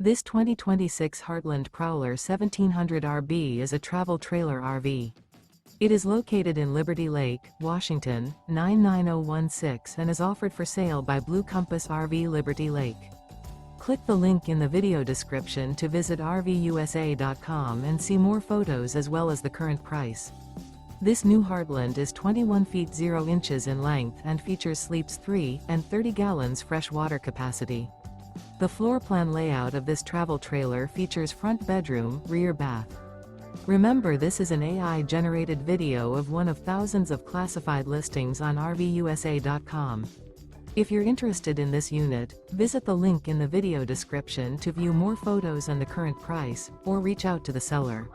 This 2026 Heartland Prowler 1700 RB is a travel trailer RV. It is located in Liberty Lake, Washington, 99016 and is offered for sale by Blue Compass RV Liberty Lake. Click the link in the video description to visit RVUSA.com and see more photos as well as the current price. This new Heartland is 21 feet 0 inches in length and features sleeps 3 and 30 gallons fresh water capacity. The floor plan layout of this travel trailer features front bedroom, rear bath. Remember, this is an AI-generated video of one of thousands of classified listings on RVUSA.com. If you're interested in this unit, visit the link in the video description to view more photos and the current price, or reach out to the seller.